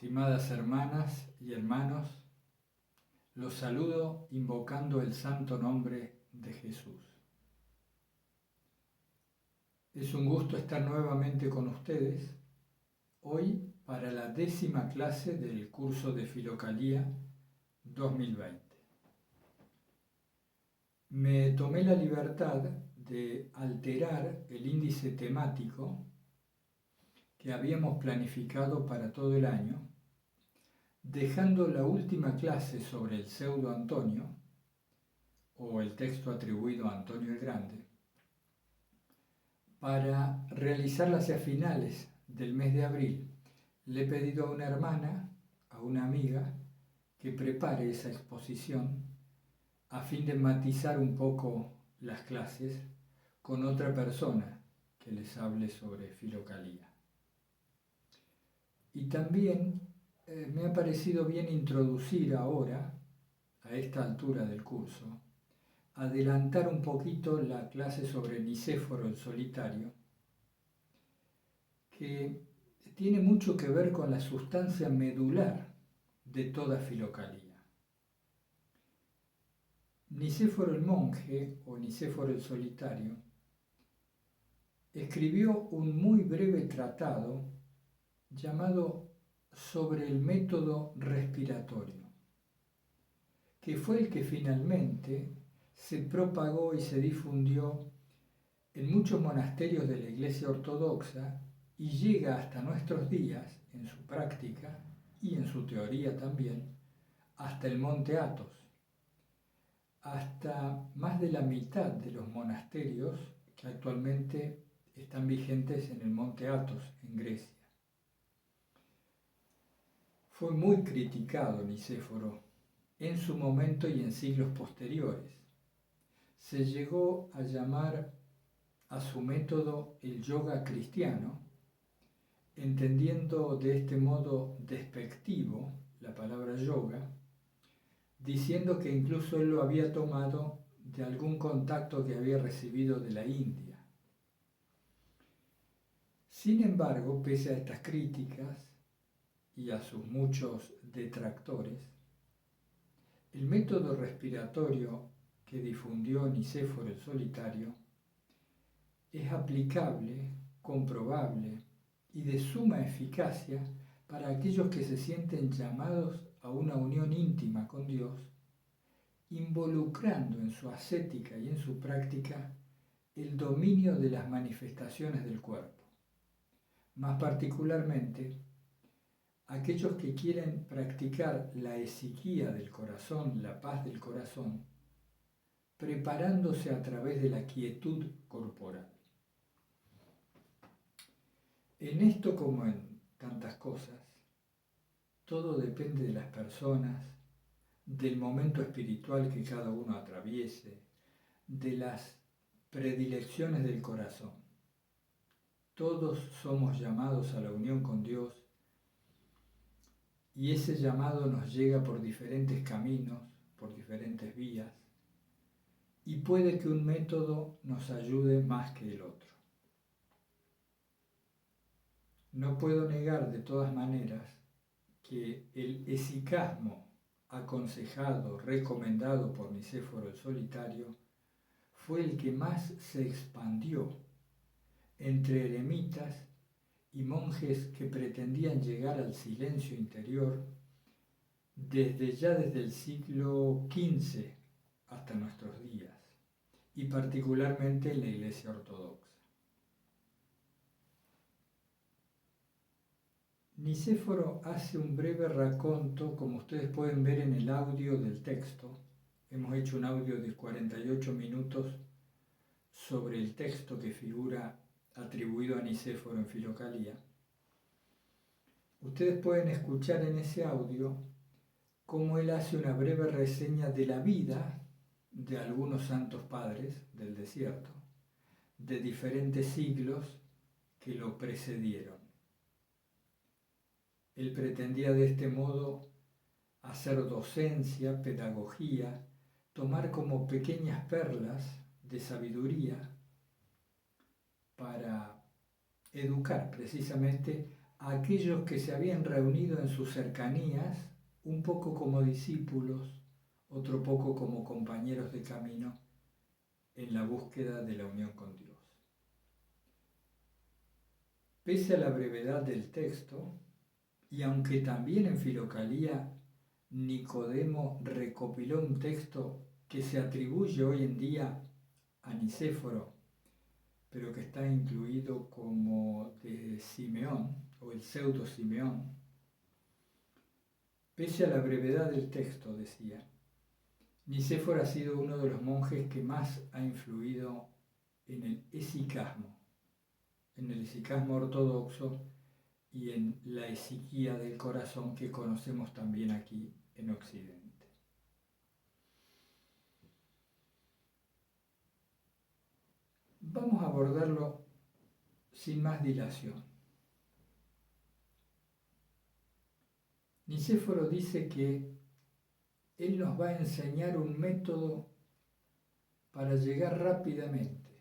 Estimadas hermanas y hermanos, los saludo invocando el santo nombre de Jesús. Es un gusto estar nuevamente con ustedes, hoy para la 10ª clase del curso de Filocalía 2020. Me tomé la libertad de alterar el índice temático que habíamos planificado para todo el año, dejando la última clase sobre el pseudo Antonio, o el texto atribuido a Antonio el Grande, para realizarla hacia finales del mes de abril. Le he pedido a una hermana, a una amiga, que prepare esa exposición a fin de matizar un poco las clases con otra persona que les hable sobre filocalía. Y también me ha parecido bien introducir ahora, a esta altura del curso, adelantar un poquito la clase sobre Nicéforo el Solitario, que tiene mucho que ver con la sustancia medular de toda filocalía. Nicéforo el monje, o Nicéforo el Solitario, escribió un muy breve tratado llamado Sobre el método respiratorio, que fue el que finalmente se propagó y se difundió en muchos monasterios de la Iglesia Ortodoxa y llega hasta nuestros días, en su práctica y en su teoría también, hasta el Monte Athos. Hasta más de la mitad de los monasterios que actualmente están vigentes en el Monte Athos, en Grecia. Fue muy criticado Nicéforo en su momento y en siglos posteriores. Se llegó a llamar a su método el yoga cristiano, entendiendo de este modo despectivo la palabra yoga, diciendo que incluso él lo había tomado de algún contacto que había recibido de la India. Sin embargo, pese a estas críticas y a sus muchos detractores, el método respiratorio que difundió Nicéforo el Solitario es aplicable, comprobable y de suma eficacia para aquellos que se sienten llamados a una unión íntima con Dios, involucrando en su ascética y en su práctica el dominio de las manifestaciones del cuerpo. Más particularmente, aquellos que quieren practicar la esiquía del corazón, la paz del corazón, preparándose a través de la quietud corporal. En esto, como en tantas cosas, todo depende de las personas, del momento espiritual que cada uno atraviese, de las predilecciones del corazón. Todos somos llamados a la unión con Dios y ese llamado nos llega por diferentes caminos, por diferentes vías, y puede que un método nos ayude más que el otro. No puedo negar de todas maneras que el esicasmo aconsejado, recomendado por Nicéforo el Solitario, fue el que más se expandió entre eremitas y monjes que pretendían llegar al silencio interior desde el siglo XV hasta nuestros días, y particularmente en la Iglesia Ortodoxa. Nicéforo hace un breve raconto, como ustedes pueden ver en el audio del texto. Hemos hecho un audio de 48 minutos sobre el texto que figura atribuido a Nicéforo en Filocalía. Ustedes pueden escuchar en ese audio cómo él hace una breve reseña de la vida de algunos santos padres del desierto, de diferentes siglos que lo precedieron. Él pretendía de este modo hacer docencia, pedagogía, tomar como pequeñas perlas de sabiduría para educar precisamente a aquellos que se habían reunido en sus cercanías, un poco como discípulos, otro poco como compañeros de camino en la búsqueda de la unión con Dios. Pese a la brevedad del texto, y aunque también en Filocalía Nicodemo recopiló un texto que se atribuye hoy en día a Nicéforo, pero que está incluido como de Simeón o el pseudo Simeón, pese a la brevedad del texto, decía, Nicéforo ha sido uno de los monjes que más ha influido en el esicasmo ortodoxo y en la esiquía del corazón que conocemos también aquí en Occidente. Vamos a abordarlo sin más dilación. Nicéforo dice que él nos va a enseñar un método para llegar rápidamente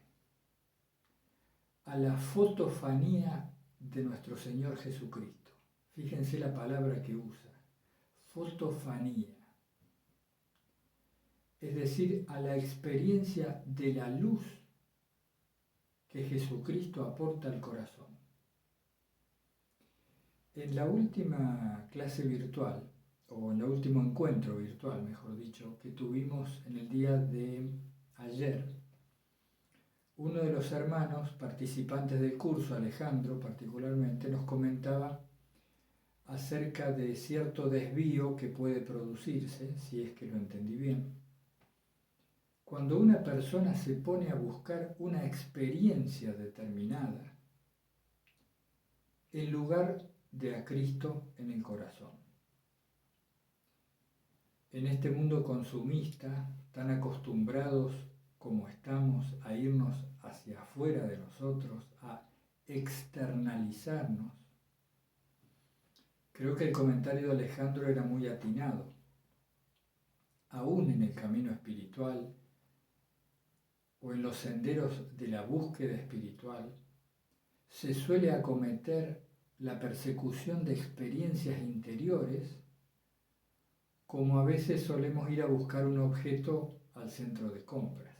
a la fotofanía de nuestro Señor Jesucristo. Fíjense la palabra que usa, fotofanía. Es decir, a la experiencia de la luz que Jesucristo aporta al corazón. En la última clase virtual, o en el último encuentro virtual, mejor dicho, que tuvimos en el día de ayer, uno de los hermanos participantes del curso, Alejandro particularmente, nos comentaba acerca de cierto desvío que puede producirse, si es que lo entendí bien, cuando una persona se pone a buscar una experiencia determinada en lugar de a Cristo en el corazón. En este mundo consumista, tan acostumbrados como estamos a irnos hacia afuera de nosotros, a externalizarnos, creo que el comentario de Alejandro era muy atinado. Aún en el camino espiritual o en los senderos de la búsqueda espiritual, se suele acometer la persecución de experiencias interiores, como a veces solemos ir a buscar un objeto al centro de compras,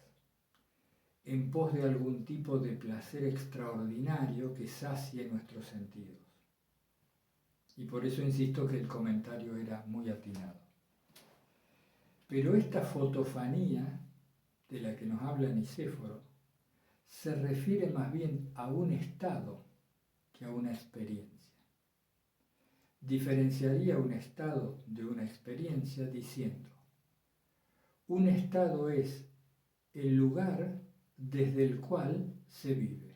en pos de algún tipo de placer extraordinario que sacie nuestros sentidos. Y por eso insisto que el comentario era muy atinado. Pero esta fotofanía de la que nos habla Nicéforo se refiere más bien a un estado que a una experiencia. Diferenciaría un estado de una experiencia diciendo, un estado es el lugar desde el cual se vive.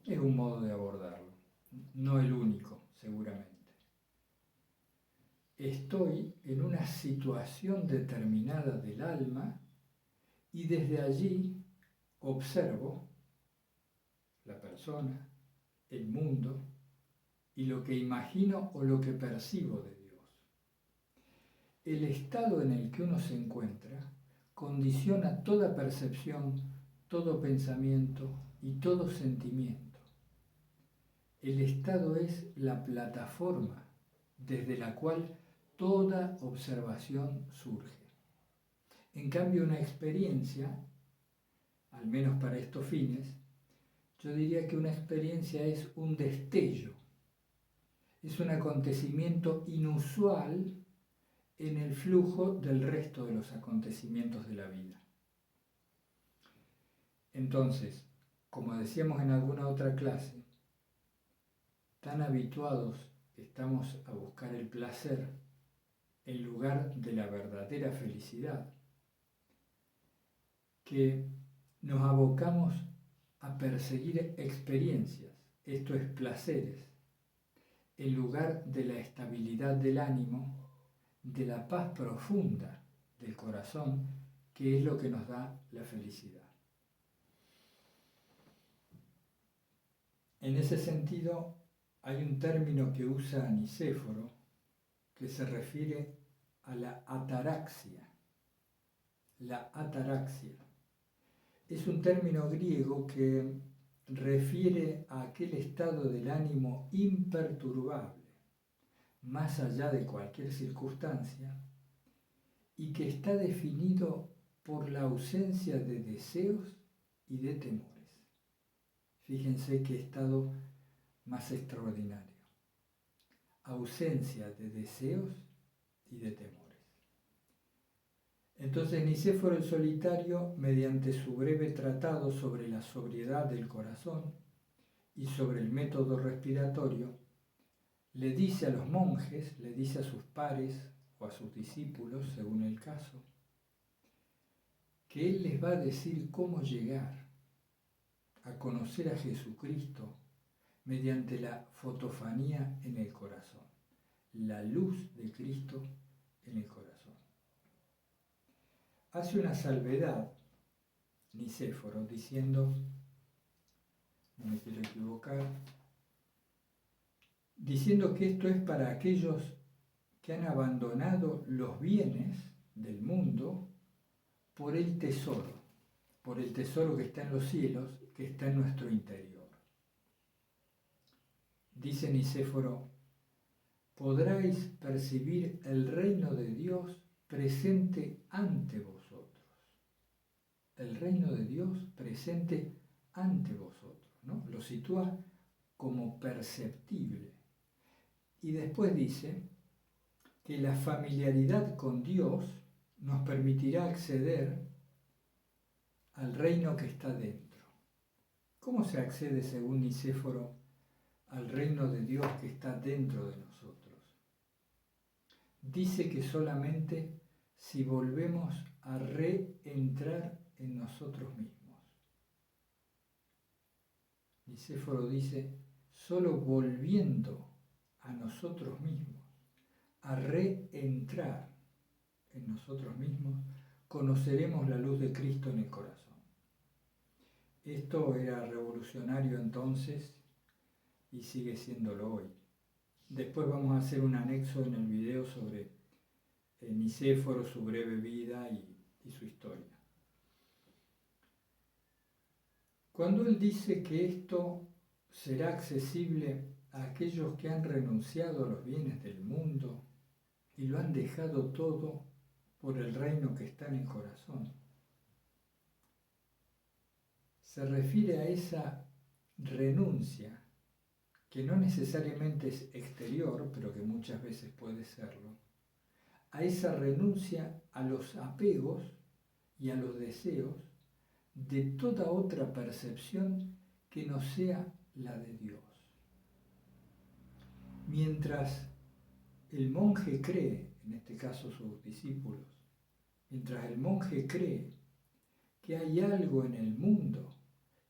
Es un modo de abordarlo, no el único, seguramente. Estoy en una situación determinada del alma y desde allí observo la persona, el mundo y lo que imagino o lo que percibo de Dios. El estado en el que uno se encuentra condiciona toda percepción, todo pensamiento y todo sentimiento. El estado es la plataforma desde la cual toda observación surge. En cambio, una experiencia, al menos para estos fines, yo diría que una experiencia es un destello, es un acontecimiento inusual en el flujo del resto de los acontecimientos de la vida. Entonces, como decíamos en alguna otra clase, tan habituados estamos a buscar el placer en lugar de la verdadera felicidad, que nos abocamos a perseguir experiencias, esto es placeres, en lugar de la estabilidad del ánimo, de la paz profunda del corazón, que es lo que nos da la felicidad. En ese sentido, hay un término que usa Nicéforo que se refiere a la ataraxia. La ataraxia es un término griego que refiere a aquel estado del ánimo imperturbable, más allá de cualquier circunstancia, y que está definido por la ausencia de deseos y de temores. Fíjense qué estado más extraordinario. Ausencia de deseos y de temores. Entonces Nicéforo el Solitario, mediante su breve tratado sobre la sobriedad del corazón y sobre el método respiratorio, le dice a los monjes, le dice a sus pares o a sus discípulos, según el caso, que él les va a decir cómo llegar a conocer a Jesucristo mediante la fotofanía en el corazón, la luz de Cristo en el corazón. Hace una salvedad Nicéforo diciendo, no me quiero equivocar, diciendo que esto es para aquellos que han abandonado los bienes del mundo por el tesoro que está en los cielos, que está en nuestro interior. Dice Nicéforo, podráis percibir el reino de Dios presente ante vosotros. El reino de Dios presente ante vosotros, ¿no? Lo sitúa como perceptible. Y después dice que la familiaridad con Dios nos permitirá acceder al reino que está dentro. ¿Cómo se accede, según Nicéforo, al reino de Dios que está dentro de nosotros? Dice que solamente si volvemos a reentrar en nosotros mismos. Nicéforo dice, solo volviendo a nosotros mismos, a reentrar en nosotros mismos, conoceremos la luz de Cristo en el corazón. Esto era revolucionario entonces y sigue siéndolo hoy. Después vamos a hacer un anexo en el video sobre Nicéforo, su breve vida y su historia. Cuando él dice que esto será accesible a aquellos que han renunciado a los bienes del mundo y lo han dejado todo por el reino que está en el corazón, se refiere a esa renuncia que no necesariamente es exterior, pero que muchas veces puede serlo, a esa renuncia a los apegos y a los deseos de toda otra percepción que no sea la de Dios. Mientras el monje cree, en este caso sus discípulos, mientras el monje cree que hay algo en el mundo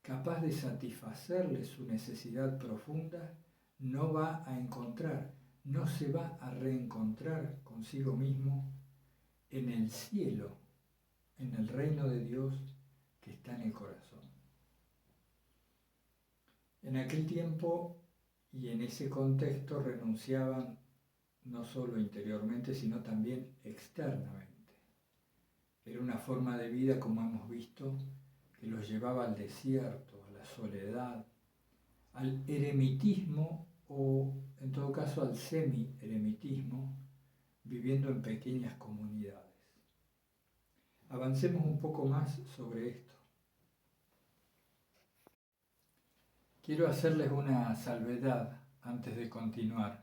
capaz de satisfacerle su necesidad profunda, no va a encontrar, no se va a reencontrar consigo mismo en el cielo, en el reino de Dios que está en el corazón. En aquel tiempo y en ese contexto renunciaban no solo interiormente, sino también externamente. Era una forma de vida, como hemos visto, que los llevaba al desierto, a la soledad, al eremitismo o, en todo caso, al semi-eremitismo, viviendo en pequeñas comunidades. Avancemos un poco más sobre esto. Quiero hacerles una salvedad antes de continuar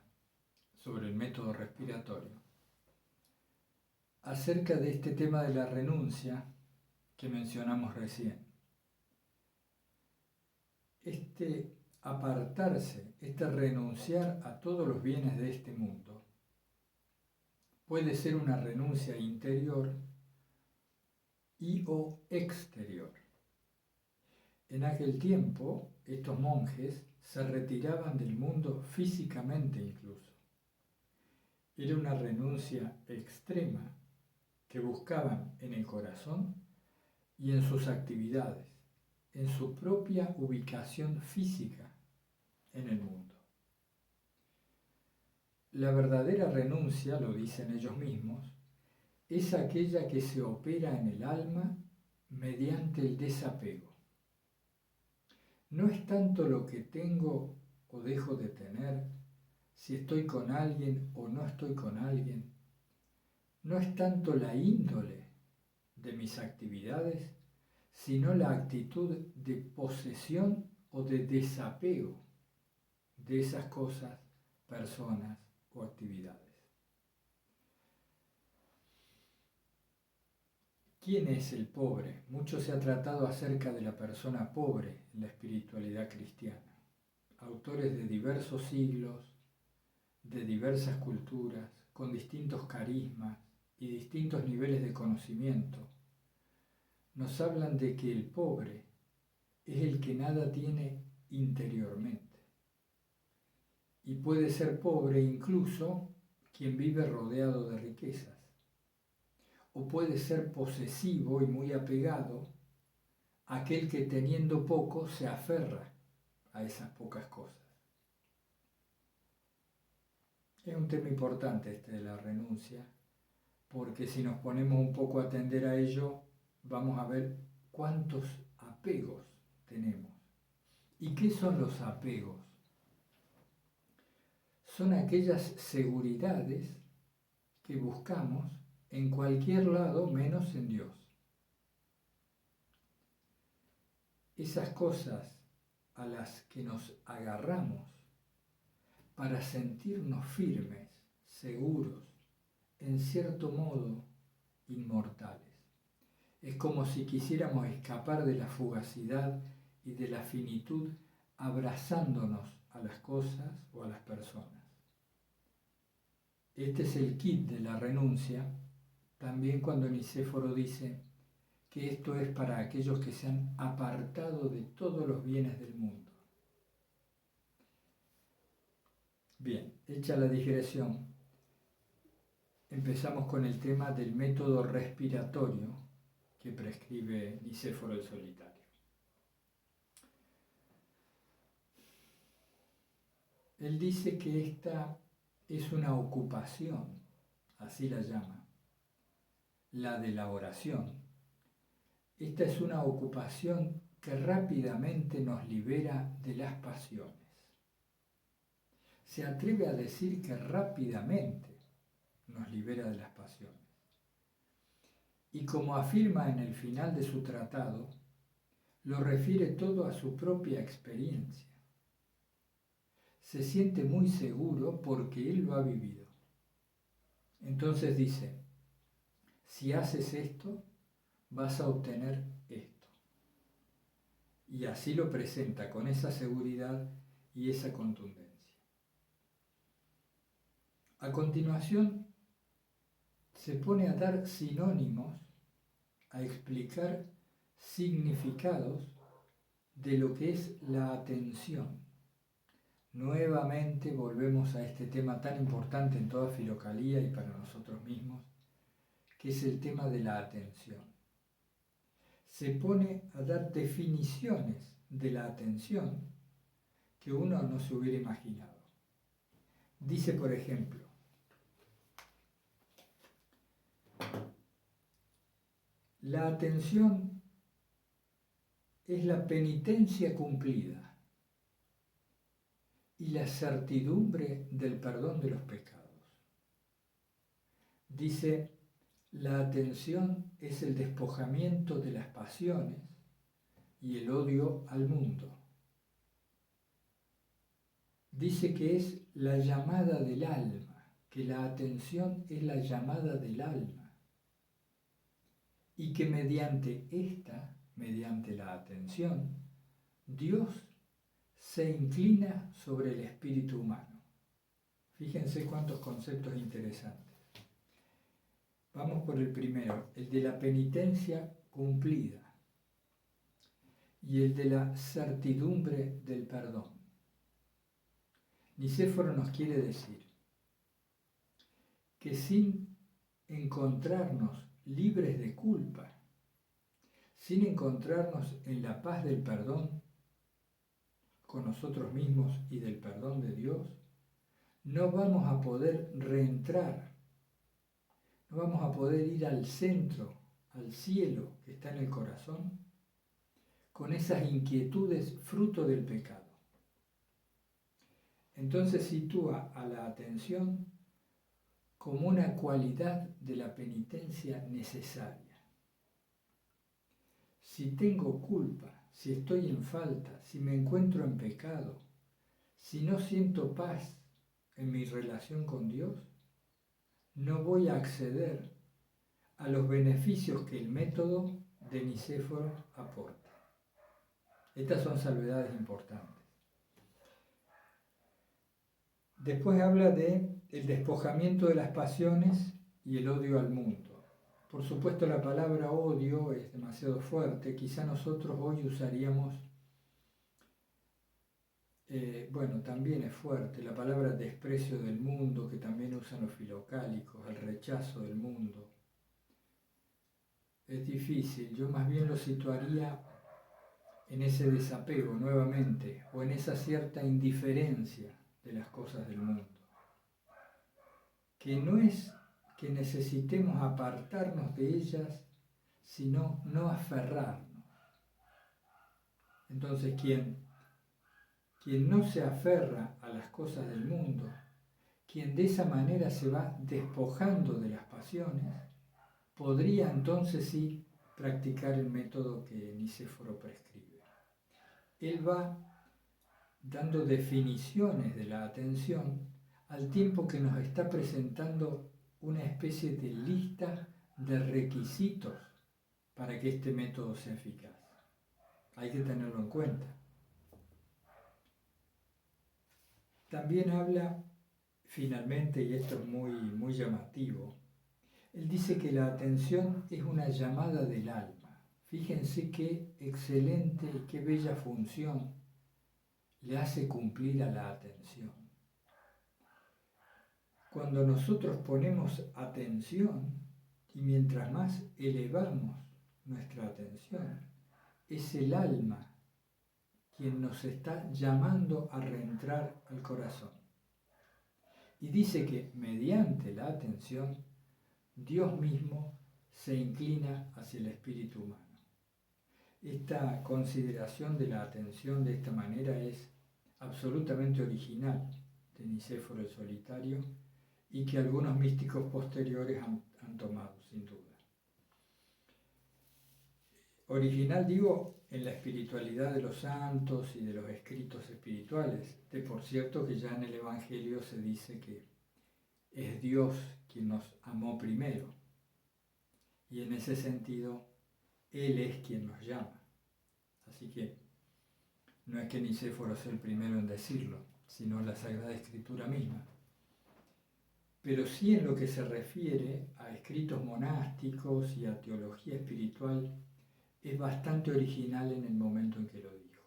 sobre el método respiratorio, acerca de este tema de la renuncia que mencionamos recién. Este apartarse, este renunciar a todos los bienes de este mundo, puede ser una renuncia interior y o exterior. En aquel tiempo, estos monjes se retiraban del mundo físicamente incluso. Era una renuncia extrema que buscaban en el corazón y en sus actividades, en su propia ubicación física en el mundo. La verdadera renuncia, lo dicen ellos mismos, es aquella que se opera en el alma mediante el desapego. no es tanto lo que tengo o dejo de tener, si estoy con alguien o no estoy con alguien, no es tanto la índole de mis actividades, sino la actitud de posesión o de desapego de esas cosas, personas o actividades. ¿Quién es el pobre? Mucho se ha tratado acerca de la persona pobre en la espiritualidad cristiana. Autores de diversos siglos, de diversas culturas, con distintos carismas y distintos niveles de conocimiento, nos hablan de que el pobre es el que nada tiene interiormente. Y puede ser pobre incluso quien vive rodeado de riquezas. O puede ser posesivo y muy apegado aquel que teniendo poco se aferra a esas pocas cosas. Es un tema importante este de la renuncia, porque si nos ponemos un poco a atender a ello, vamos a ver cuántos apegos tenemos. ¿Y qué son los apegos? Son aquellas seguridades que buscamos en cualquier lado menos en Dios. Esas cosas a las que nos agarramos para sentirnos firmes, seguros, en cierto modo inmortales. Es como si quisiéramos escapar de la fugacidad y de la finitud abrazándonos a las cosas o a las personas. Este es el kit de la renuncia, también cuando Nicéforo dice que esto es para aquellos que se han apartado de todos los bienes del mundo. Bien, hecha la digresión, empezamos con el tema del método respiratorio que prescribe Nicéforo el Solitario. Él dice que esta es una ocupación, así la llama, la de la oración. Esta es una ocupación que rápidamente nos libera de las pasiones. Se atreve a decir que rápidamente nos libera de las pasiones. Y como afirma en el final de su tratado, lo refiere todo a su propia experiencia. Se siente muy seguro porque él lo ha vivido. Entonces dice, si haces esto, vas a obtener esto. Y así lo presenta con esa seguridad y esa contundencia. A continuación, se pone a dar sinónimos, a explicar significados de lo que es la atención. Nuevamente volvemos a este tema tan importante en toda Filocalía y para nosotros mismos, que es el tema de la atención. Se pone a dar definiciones de la atención que uno no se hubiera imaginado. Dice, por ejemplo, la atención es la penitencia cumplida y la certidumbre del perdón de los pecados. Dice, la atención es el despojamiento de las pasiones y el odio al mundo. Dice que es la llamada del alma, que la atención es la llamada del alma y que mediante la atención, Dios se inclina sobre el espíritu humano. Fíjense cuántos conceptos interesantes. Vamos por el primero, el de la penitencia cumplida y el de la certidumbre del perdón. Nicéforo nos quiere decir que sin encontrarnos libres de culpa, sin encontrarnos en la paz del perdón con nosotros mismos y del perdón de Dios, no vamos a poder reentrar, no vamos a poder ir al centro, al cielo que está en el corazón, con esas inquietudes fruto del pecado. Entonces sitúa a la atención como una cualidad de la penitencia necesaria. Si tengo culpa, si estoy en falta, si me encuentro en pecado, si no siento paz en mi relación con Dios, no voy a acceder a los beneficios que el método de Nicéforo aporta. Estas son salvedades importantes. Después habla de el despojamiento de las pasiones y el odio al mundo. Por supuesto, la palabra odio es demasiado fuerte. Quizá nosotros hoy usaríamos, también es fuerte, la palabra desprecio del mundo, que también usan los filocálicos, el rechazo del mundo. Es difícil, yo más bien lo situaría en ese desapego nuevamente, o en esa cierta indiferencia de las cosas del mundo. Que no es que necesitemos apartarnos de ellas, sino no aferrarnos. Entonces, quien no se aferra a las cosas del mundo, quien de esa manera se va despojando de las pasiones, podría entonces sí practicar el método que Nicéforo prescribe. Él va dando definiciones de la atención al tiempo que nos está presentando una especie de lista de requisitos para que este método sea eficaz. Hay que tenerlo en cuenta. También habla, finalmente, y esto es muy llamativo, él dice que la atención es una llamada del alma. Fíjense qué excelente y qué bella función le hace cumplir a la atención. Cuando nosotros ponemos atención, y mientras más elevamos nuestra atención, es el alma quien nos está llamando a reentrar al corazón. Y dice que mediante la atención, Dios mismo se inclina hacia el espíritu humano. Esta consideración de la atención de esta manera es absolutamente original de Nicéforo el Solitario y que algunos místicos posteriores han tomado, sin duda. Original, digo, en la espiritualidad de los santos y de los escritos espirituales. De por cierto que ya en el Evangelio se dice que es Dios quien nos amó primero. Y en ese sentido, Él es quien nos llama. Así que no es que Nicéforo sea el primero en decirlo, sino la Sagrada Escritura misma. Pero sí en lo que se refiere a escritos monásticos y a teología espiritual, es bastante original en el momento en que lo dijo.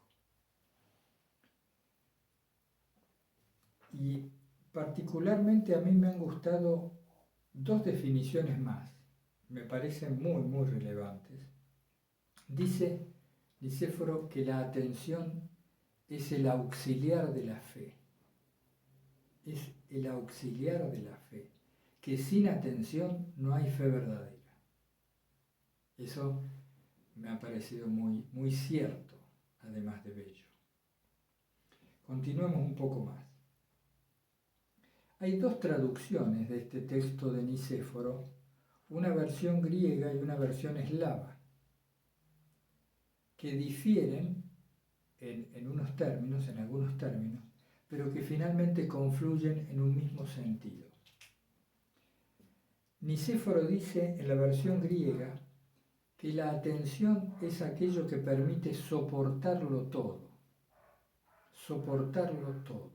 Y particularmente a mí me han gustado dos definiciones más, me parecen muy relevantes. Dice Nicéforo que la atención es el auxiliar de la fe. Es el auxiliar de la fe, que sin atención no hay fe verdadera. Eso me ha parecido muy cierto, además de bello. Continuemos un poco más. Hay dos traducciones de este texto de Nicéforo, una versión griega y una versión eslava, que difieren en unos términos, en algunos términos, pero que finalmente confluyen en un mismo sentido. Nicéforo dice en la versión griega que la atención es aquello que permite soportarlo todo. Soportarlo todo.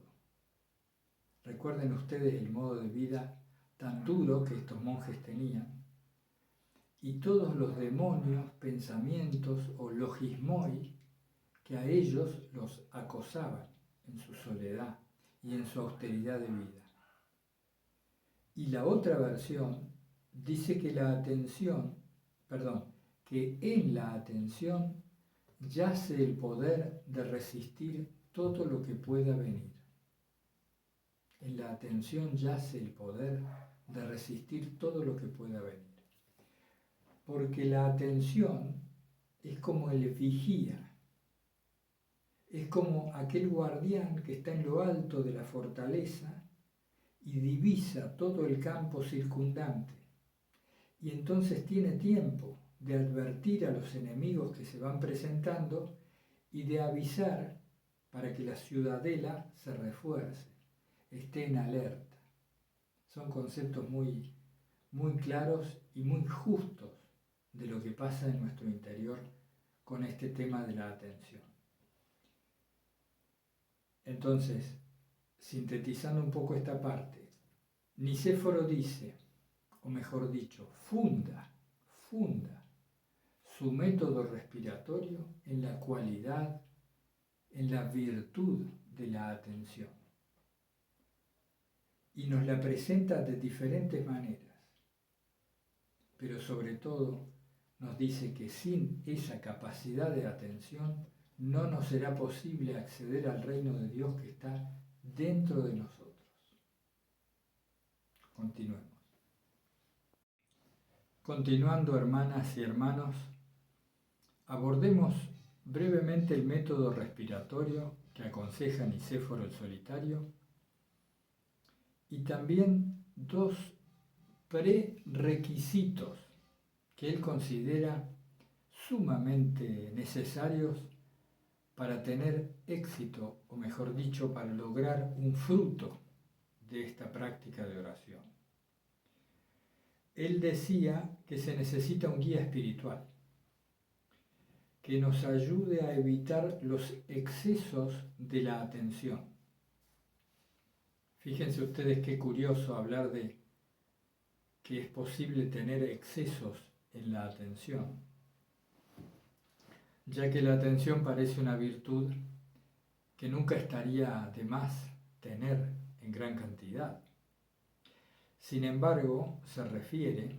Recuerden ustedes el modo de vida tan duro que estos monjes tenían y todos los demonios, pensamientos o logismoi que a ellos los acosaban en su soledad y en su austeridad de vida. Y la otra versión dice que que en la atención yace el poder de resistir todo lo que pueda venir. En la atención yace el poder de resistir todo lo que pueda venir. Porque la atención es como el vigía Es como aquel guardián que está en lo alto de la fortaleza y divisa todo el campo circundante. Y entonces tiene tiempo de advertir a los enemigos que se van presentando y de avisar para que la ciudadela se refuerce, esté en alerta. Son conceptos muy, muy claros y muy justos de lo que pasa en nuestro interior con este tema de la atención. Entonces, sintetizando un poco esta parte, Nicéforo dice, o mejor dicho, funda su método respiratorio en la cualidad, en la virtud de la atención. Y nos la presenta de diferentes maneras, pero sobre todo nos dice que sin esa capacidad de atención no nos será posible acceder al reino de Dios que está dentro de nosotros. Continuemos. Continuando, hermanas y hermanos, abordemos brevemente el método respiratorio que aconseja Nicéforo el Solitario y también dos prerequisitos que él considera sumamente necesarios para tener éxito, o mejor dicho, para lograr un fruto de esta práctica de oración. Él decía que se necesita un guía espiritual que nos ayude a evitar los excesos de la atención. Fíjense ustedes qué curioso hablar de que es posible tener excesos en la atención, ya que la atención parece una virtud que nunca estaría de más tener en gran cantidad. Sin embargo, se refiere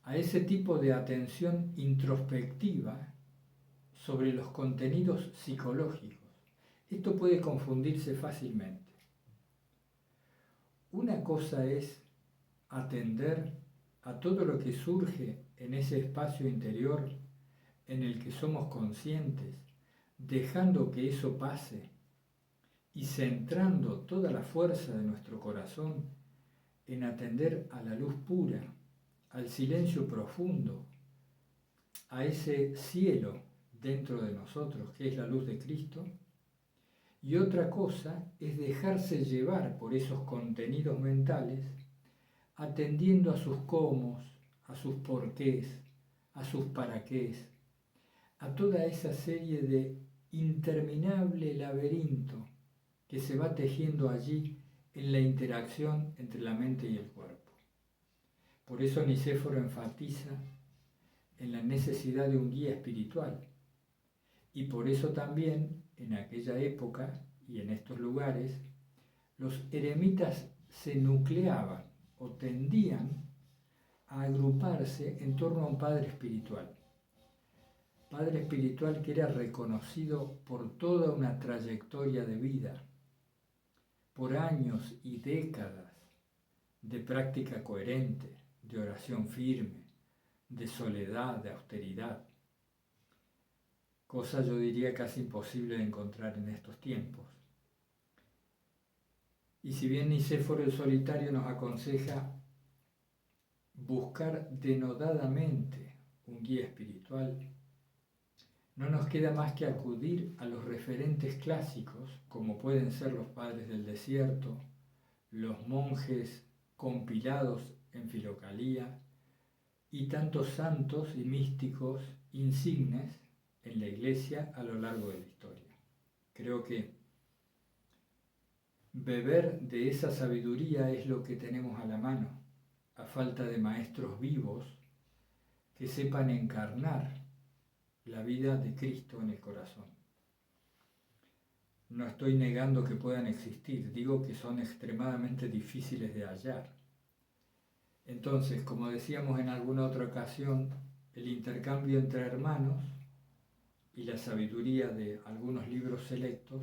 a ese tipo de atención introspectiva sobre los contenidos psicológicos. Esto puede confundirse fácilmente. Una cosa es atender a todo lo que surge en ese espacio interior en el que somos conscientes, dejando que eso pase y centrando toda la fuerza de nuestro corazón en atender a la luz pura, al silencio profundo, a ese cielo dentro de nosotros que es la luz de Cristo. Y otra cosa es dejarse llevar por esos contenidos mentales, atendiendo a sus cómo, a sus porqués, a sus paraqués, a toda esa serie de interminable laberinto que se va tejiendo allí en la interacción entre la mente y el cuerpo. Por eso Nicéforo enfatiza en la necesidad de un guía espiritual. Y por eso también en aquella época y en estos lugares, los eremitas se nucleaban o tendían a agruparse en torno a un padre espiritual. Padre espiritual que era reconocido por toda una trayectoria de vida, por años y décadas de práctica coherente, de oración firme, de soledad, de austeridad. Cosa yo diría casi imposible de encontrar en estos tiempos. Y si bien Nicéforo el Solitario nos aconseja buscar denodadamente un guía espiritual, no nos queda más que acudir a los referentes clásicos, como pueden ser los padres del desierto, los monjes compilados en Filocalía y tantos santos y místicos insignes en la Iglesia a lo largo de la historia. Creo que beber de esa sabiduría es lo que tenemos a la mano, a falta de maestros vivos que sepan encarnar la vida de Cristo en el corazón. No estoy negando que puedan existir, digo que son extremadamente difíciles de hallar. Entonces, como decíamos en alguna otra ocasión, el intercambio entre hermanos y la sabiduría de algunos libros selectos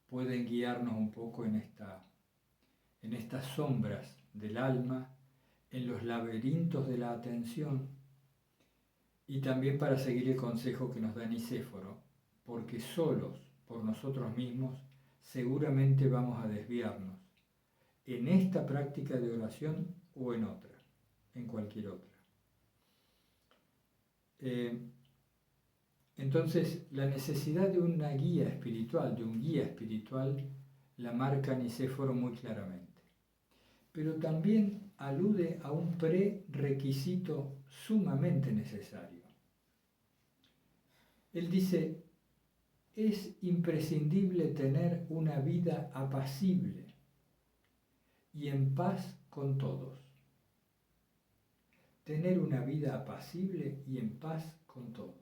pueden guiarnos un poco en estas sombras del alma, en los laberintos de la atención, y también para seguir el consejo que nos da Nicéforo, porque solos, por nosotros mismos, seguramente vamos a desviarnos en esta práctica de oración o en otra, en cualquier otra. Entonces, la necesidad de una guía espiritual, de un guía espiritual, la marca Nicéforo muy claramente. Pero también alude a un prerequisito sumamente necesario. Él dice, es imprescindible tener una vida apacible y en paz con todos. Tener una vida apacible y en paz con todos.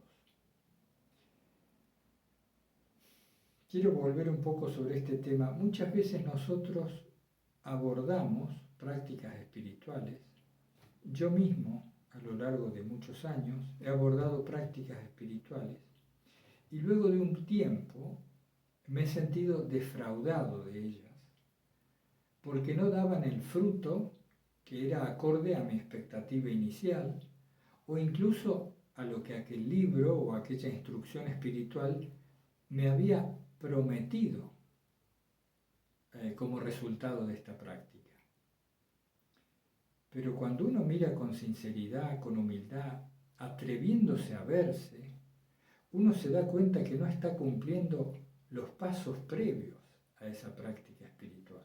Quiero volver un poco sobre este tema. Muchas veces nosotros abordamos prácticas espirituales. Yo mismo, a lo largo de muchos años, he abordado prácticas espirituales y luego de un tiempo me he sentido defraudado de ellas porque no daban el fruto que era acorde a mi expectativa inicial o incluso a lo que aquel libro o aquella instrucción espiritual me había prometido como resultado de esta práctica. Pero cuando uno mira con sinceridad, con humildad, atreviéndose a verse, uno se da cuenta que no está cumpliendo los pasos previos a esa práctica espiritual.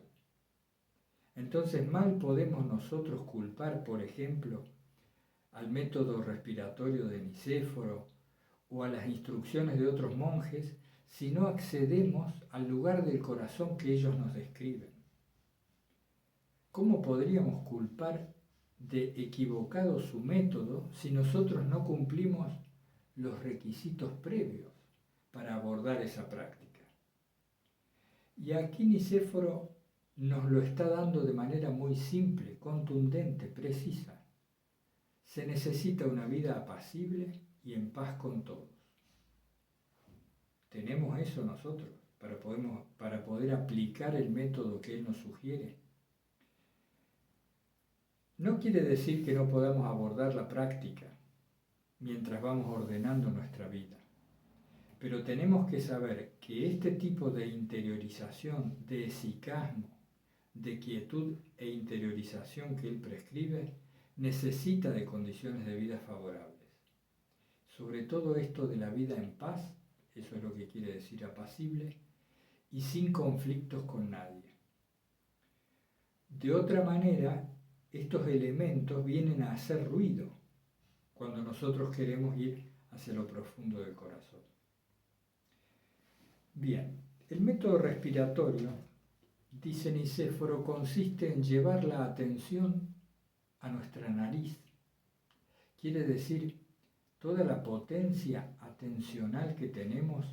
Entonces mal podemos nosotros culpar, por ejemplo, al método respiratorio de Nicéforo o a las instrucciones de otros monjes si no accedemos al lugar del corazón que ellos nos describen. ¿Cómo podríamos culpar de equivocado su método si nosotros no cumplimos los requisitos previos para abordar esa práctica? Y aquí Nicéforo nos lo está dando de manera muy simple, contundente, precisa. Se necesita una vida apacible y en paz con todos. ¿Tenemos eso nosotros para poder aplicar el método que él nos sugiere? No quiere decir que no podamos abordar la práctica mientras vamos ordenando nuestra vida, pero tenemos que saber que este tipo de interiorización, de esicasmo, de quietud e interiorización que él prescribe, necesita de condiciones de vida favorables. Sobre todo esto de la vida en paz, eso es lo que quiere decir apacible, y sin conflictos con nadie. De otra manera, estos elementos vienen a hacer ruido cuando nosotros queremos ir hacia lo profundo del corazón. Bien, el método respiratorio, dice Nicéforo, consiste en llevar la atención a nuestra nariz. Quiere decir, toda la potencia atencional que tenemos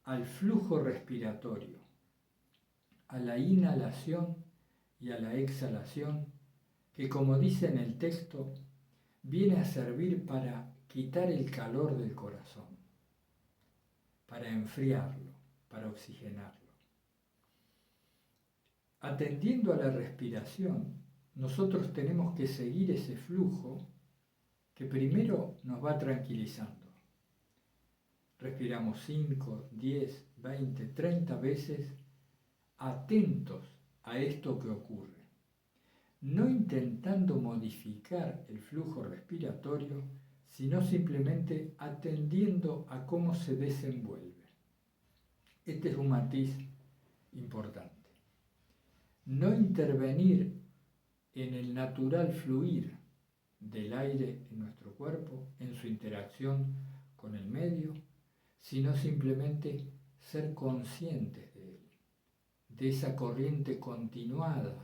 al flujo respiratorio, a la inhalación y a la exhalación, que como dice en el texto, viene a servir para quitar el calor del corazón, para enfriarlo, para oxigenarlo. Atendiendo a la respiración, nosotros tenemos que seguir ese flujo que primero nos va tranquilizando. Respiramos 5, 10, 20, 30 veces atentos a esto que ocurre, no intentando modificar el flujo respiratorio, sino simplemente atendiendo a cómo se desenvuelve. Este es un matiz importante. No intervenir en el natural fluir del aire en nuestro cuerpo, en su interacción con el medio, sino simplemente ser conscientes de él, de esa corriente continuada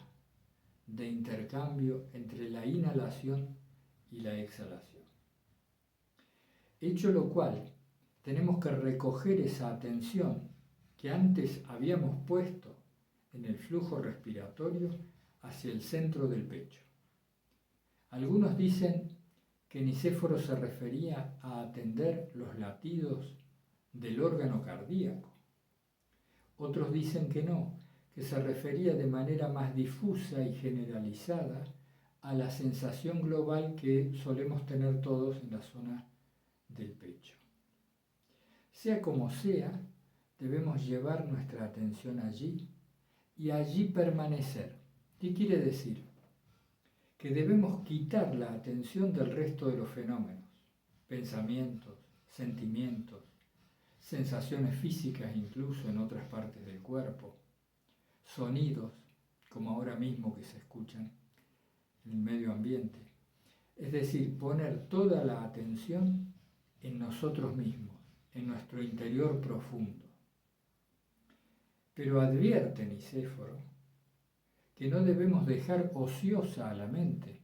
de intercambio entre la inhalación y la exhalación. Hecho lo cual, tenemos que recoger esa atención que antes habíamos puesto en el flujo respiratorio hacia el centro del pecho. Algunos dicen que Nicéforo se refería a atender los latidos del órgano cardíaco. Otros dicen que no, que se refería de manera más difusa y generalizada a la sensación global que solemos tener todos en la zona del pecho. Sea como sea, debemos llevar nuestra atención allí y allí permanecer. ¿Qué quiere decir? Que debemos quitar la atención del resto de los fenómenos, pensamientos, sentimientos, sensaciones físicas incluso en otras partes del cuerpo, sonidos, como ahora mismo que se escuchan en el medio ambiente. Es decir, poner toda la atención en nosotros mismos, en nuestro interior profundo. Pero advierte Nicéforo que no debemos dejar ociosa a la mente,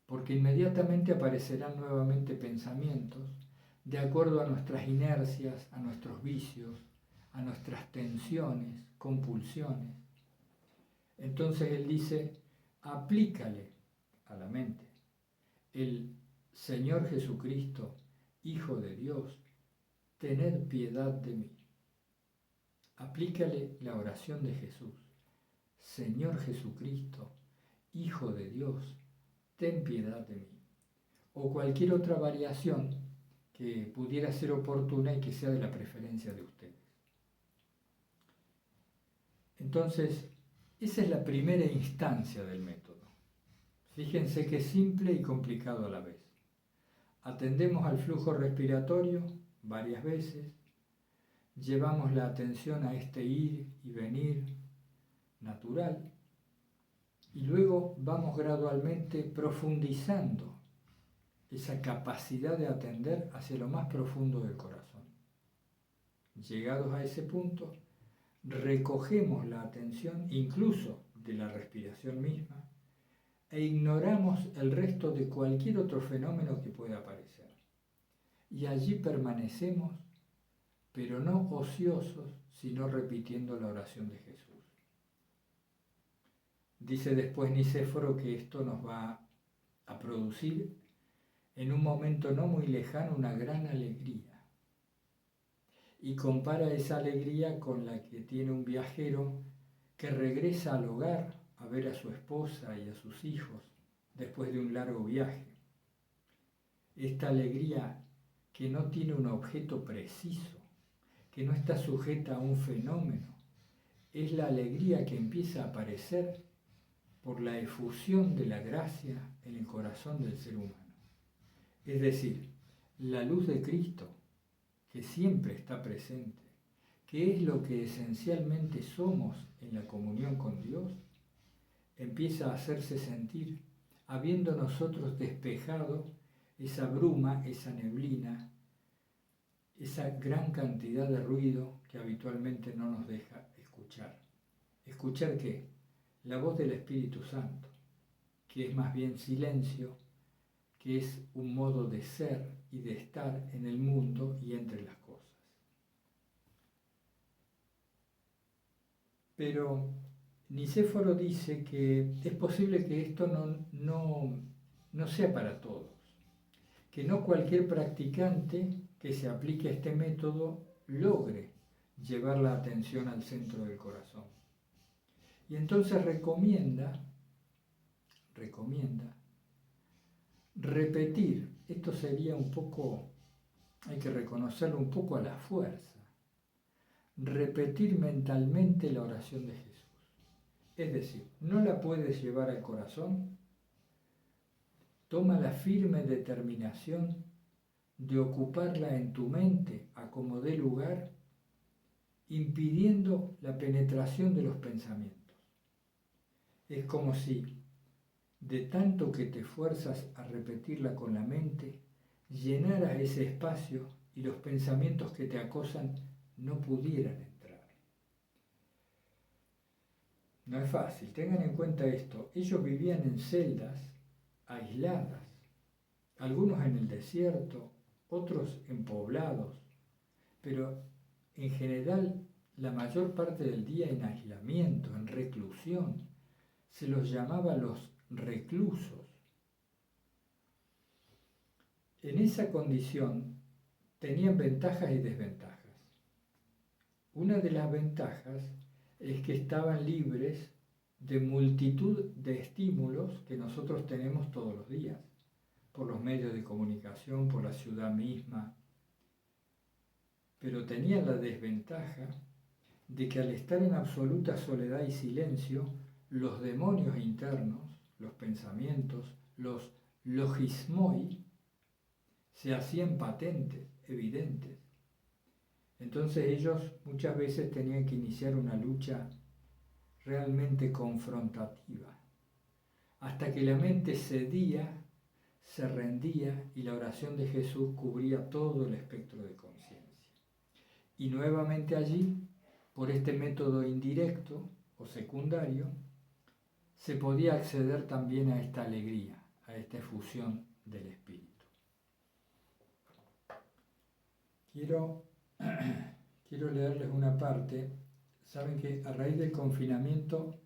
porque inmediatamente aparecerán nuevamente pensamientos de acuerdo a nuestras inercias, a nuestros vicios, a nuestras tensiones, compulsiones. Entonces él dice, aplícale a la mente el Señor Jesucristo, Hijo de Dios, tened piedad de mí. Aplícale la oración de Jesús, Señor Jesucristo, Hijo de Dios, ten piedad de mí. O cualquier otra variación que pudiera ser oportuna y que sea de la preferencia de ustedes. Entonces, esa es la primera instancia del método. Fíjense que es simple y complicado a la vez. Atendemos al flujo respiratorio varias veces, llevamos la atención a este ir y venir natural y luego vamos gradualmente profundizando esa capacidad de atender hacia lo más profundo del corazón. Llegados a ese punto, recogemos la atención incluso de la respiración misma e ignoramos el resto de cualquier otro fenómeno que pueda aparecer. Y allí permanecemos, pero no ociosos, sino repitiendo la oración de Jesús. Dice después Nicéforo que esto nos va a producir en un momento no muy lejano una gran alegría. Y compara esa alegría con la que tiene un viajero que regresa al hogar a ver a su esposa y a sus hijos después de un largo viaje. Esta alegría que no tiene un objeto preciso, que no está sujeta a un fenómeno, es la alegría que empieza a aparecer por la efusión de la gracia en el corazón del ser humano. Es decir, la luz de Cristo, que siempre está presente, que es lo que esencialmente somos en la comunión con Dios, empieza a hacerse sentir, habiendo nosotros despejado esa bruma, esa neblina, esa gran cantidad de ruido que habitualmente no nos deja escuchar. ¿Escuchar qué? La voz del Espíritu Santo, que es más bien silencio, que es un modo de ser y de estar en el mundo y entre las cosas. Pero Nicéforo dice que es posible que esto no sea para todos, que no cualquier practicante que se aplique a este método logre llevar la atención al centro del corazón. Y entonces recomienda repetir, esto sería un poco, hay que reconocerlo un poco a la fuerza, repetir mentalmente la oración de Jesús. Es decir, no la puedes llevar al corazón, toma la firme determinación de ocuparla en tu mente a como dé lugar, impidiendo la penetración de los pensamientos. Es como si, de tanto que te fuerzas a repetirla con la mente, llenaras ese espacio y los pensamientos que te acosan no pudieran entrar. No es fácil, tengan en cuenta esto. Ellos vivían en celdas aisladas, algunos en el desierto, otros en poblados, pero en general la mayor parte del día en aislamiento, en reclusión. Se los llamaba los reclusos. En esa condición tenían ventajas y desventajas. Una de las ventajas es que estaban libres de multitud de estímulos que nosotros tenemos todos los días, por los medios de comunicación, por la ciudad misma. pero tenía la desventaja de que al estar en absoluta soledad y silencio, los demonios internos, los pensamientos, los logismoi, se hacían patentes, evidentes. Entonces ellos muchas veces tenían que iniciar una lucha realmente confrontativa, hasta que la mente cedía, se rendía y la oración de Jesús cubría todo el espectro de conciencia. Y nuevamente allí, por este método indirecto o secundario, se podía acceder también a esta alegría, a esta efusión del espíritu. Quiero leerles una parte. Saben que a raíz del confinamiento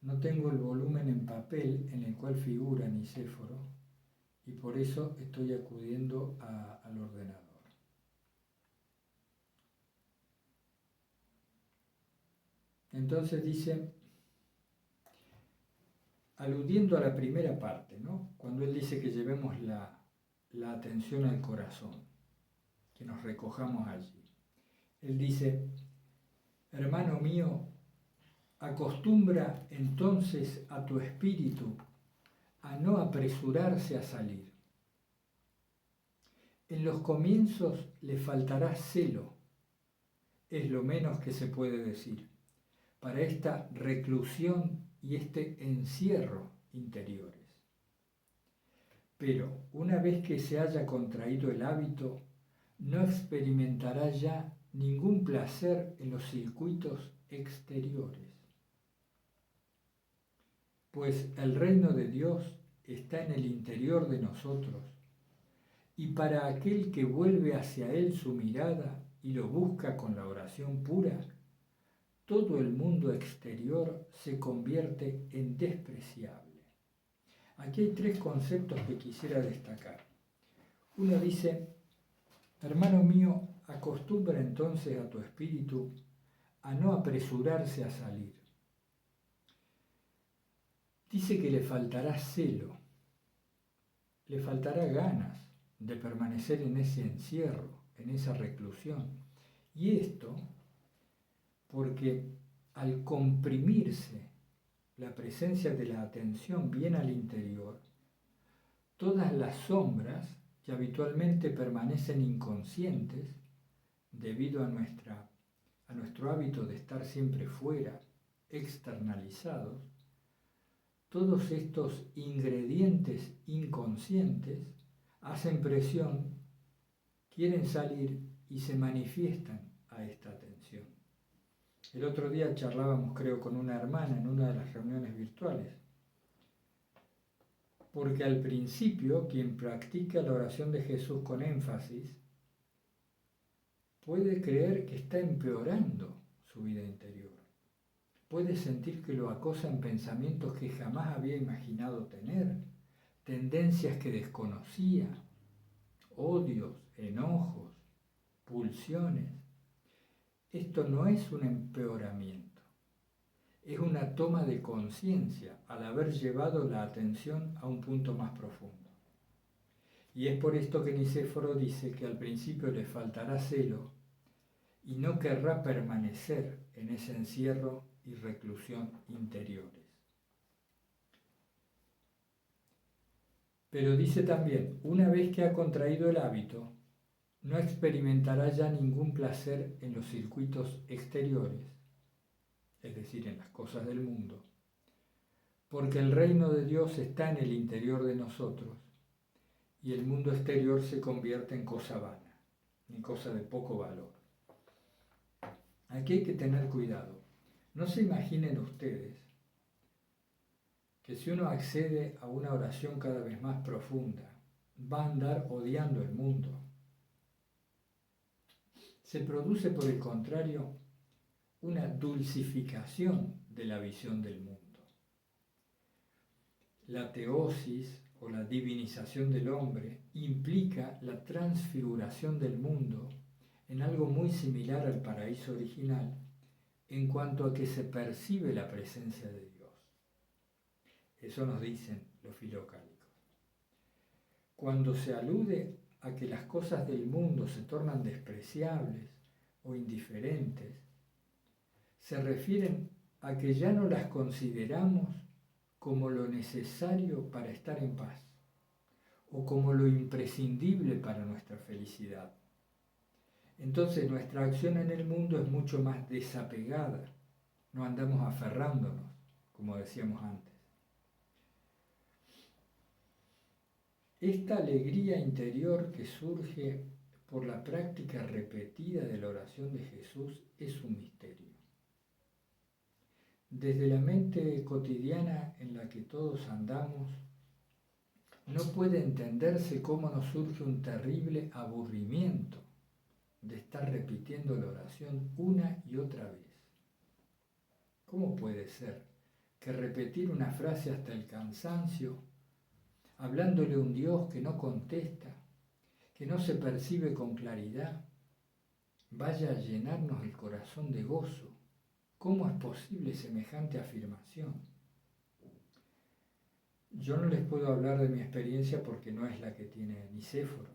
no tengo el volumen en papel en el cual figura Nicéforo y por eso estoy acudiendo al ordenador. Entonces dice, aludiendo a la primera parte, ¿no? Cuando él dice que llevemos la atención al corazón, que nos recojamos allí. Él dice, hermano mío, acostumbra entonces a tu espíritu a no apresurarse a salir. En los comienzos le faltará celo, es lo menos que se puede decir, para esta reclusión y este encierro interiores. Pero una vez que se haya contraído el hábito, no experimentará ya ningún placer en los circuitos exteriores. Pues el reino de Dios está en el interior de nosotros, y para aquel que vuelve hacia Él su mirada y lo busca con la oración pura, todo el mundo exterior se convierte en despreciable. Aquí hay tres conceptos que quisiera destacar. Uno dice, hermano mío, acostumbra entonces a tu espíritu a no apresurarse a salir. Dice que le faltará celo, le faltará ganas de permanecer en ese encierro, en esa reclusión. Y esto porque al comprimirse la presencia de la atención bien al interior, todas las sombras que habitualmente permanecen inconscientes debido a nuestro hábito de estar siempre fuera, externalizados, todos estos ingredientes inconscientes hacen presión, quieren salir y se manifiestan a esta atención. El otro día charlábamos, creo, con una hermana en una de las reuniones virtuales, porque al principio quien practica la oración de Jesús con énfasis puede creer que está empeorando su vida interior. Puede sentir que lo acosan pensamientos que jamás había imaginado tener, tendencias que desconocía, odios, enojos, pulsiones. Esto no es un empeoramiento, es una toma de conciencia al haber llevado la atención a un punto más profundo. Y es por esto que Nicéforo dice que al principio le faltará celo y no querrá permanecer en ese encierro y reclusión interiores. Pero dice también, una vez que ha contraído el hábito, no experimentará ya ningún placer en los circuitos exteriores, es decir, en las cosas del mundo, porque el reino de Dios está en el interior de nosotros y el mundo exterior se convierte en cosa vana, en cosa de poco valor. Aquí hay que tener cuidado. No se imaginen ustedes que si uno accede a una oración cada vez más profunda, va a andar odiando el mundo. Se produce, por el contrario, una dulcificación de la visión del mundo. La teosis o la divinización del hombre implica la transfiguración del mundo en algo muy similar al paraíso original en cuanto a que se percibe la presencia de Dios. Eso nos dicen los filocálicos. Cuando se alude a que las cosas del mundo se tornan despreciables o indiferentes se refieren a que ya no las consideramos como lo necesario para estar en paz o como lo imprescindible para nuestra felicidad. Entonces nuestra acción en el mundo es mucho más desapegada, no andamos aferrándonos, como decíamos antes. Esta alegría interior que surge por la práctica repetida de la oración de Jesús es un misterio. Desde la mente cotidiana en la que todos andamos, no puede entenderse cómo nos surge un terrible aburrimiento de estar repitiendo la oración una y otra vez. ¿Cómo puede ser que repetir una frase hasta el cansancio, hablándole a un Dios que no contesta, que no se percibe con claridad, vaya a llenarnos el corazón de gozo? ¿Cómo es posible semejante afirmación? Yo no les puedo hablar de mi experiencia porque no es la que tiene Nicéforo,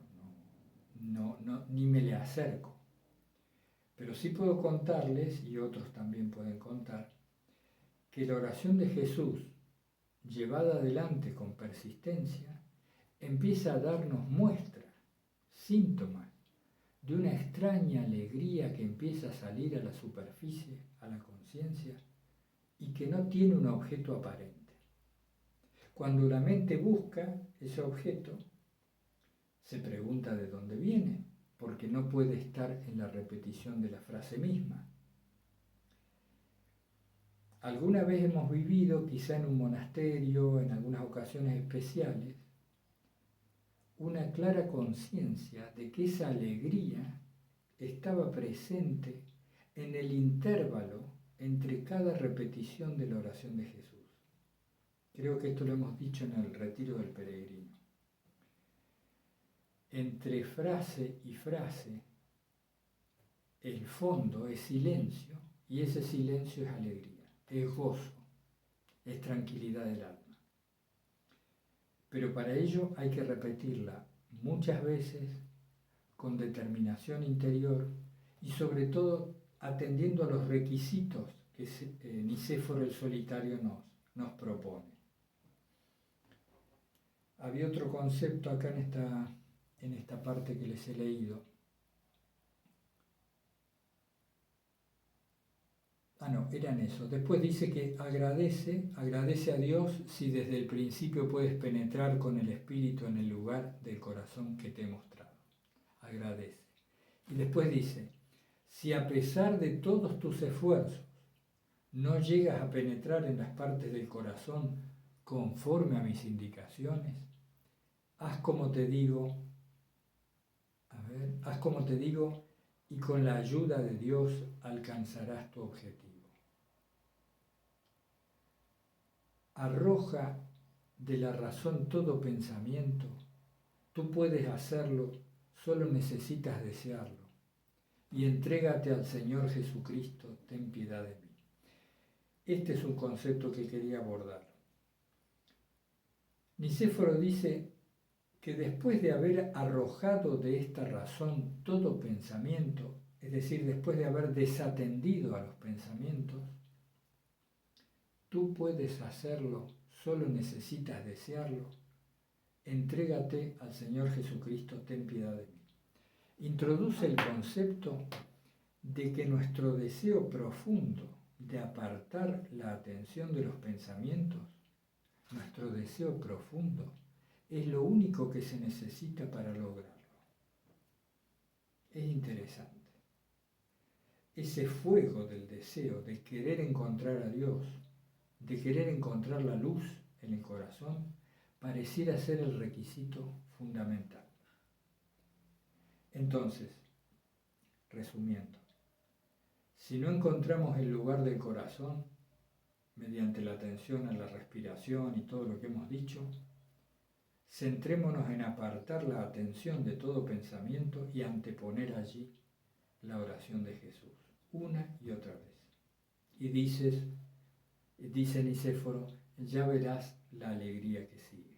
ni me le acerco. Pero sí puedo contarles, y otros también pueden contar, que la oración de Jesús, llevada adelante con persistencia, empieza a darnos muestras, síntomas de una extraña alegría que empieza a salir a la superficie, a la conciencia, y que no tiene un objeto aparente. Cuando la mente busca ese objeto, se pregunta de dónde viene, porque no puede estar en la repetición de la frase misma. Alguna vez hemos vivido, quizá en un monasterio, en algunas ocasiones especiales, una clara conciencia de que esa alegría estaba presente en el intervalo entre cada repetición de la oración de Jesús. Creo que esto lo hemos dicho en el retiro del peregrino. Entre frase y frase, el fondo es silencio, y ese silencio es alegría, es gozo, es tranquilidad del alma. Pero para ello hay que repetirla muchas veces, con determinación interior y sobre todo atendiendo a los requisitos que Nicéforo el Solitario nos propone. Había otro concepto acá en esta parte que les he leído. Eran eso. Después dice que agradece a Dios si desde el principio puedes penetrar con el Espíritu en el lugar del corazón que te he mostrado. Agradece. Y después dice, si a pesar de todos tus esfuerzos no llegas a penetrar en las partes del corazón conforme a mis indicaciones, haz como te digo, y con la ayuda de Dios alcanzarás tu objetivo. Arroja de la razón todo pensamiento, tú puedes hacerlo, solo necesitas desearlo, y entrégate al Señor Jesucristo, ten piedad de mí. Este es un concepto que quería abordar. Nicéforo dice que después de haber arrojado de esta razón todo pensamiento, es decir, después de haber desatendido a los pensamientos, tú puedes hacerlo, solo necesitas desearlo, entrégate al Señor Jesucristo, ten piedad de mí. Introduce el concepto de que nuestro deseo profundo de apartar la atención de los pensamientos, nuestro deseo profundo, es lo único que se necesita para lograrlo. Es interesante. Ese fuego del deseo de querer encontrar a Dios, de querer encontrar la luz en el corazón, pareciera ser el requisito fundamental. Entonces, resumiendo, si no encontramos el lugar del corazón, mediante la atención a la respiración y todo lo que hemos dicho, centrémonos en apartar la atención de todo pensamiento y anteponer allí la oración de Jesús, una y otra vez. Y dice Nicéforo, ya verás la alegría que sigue.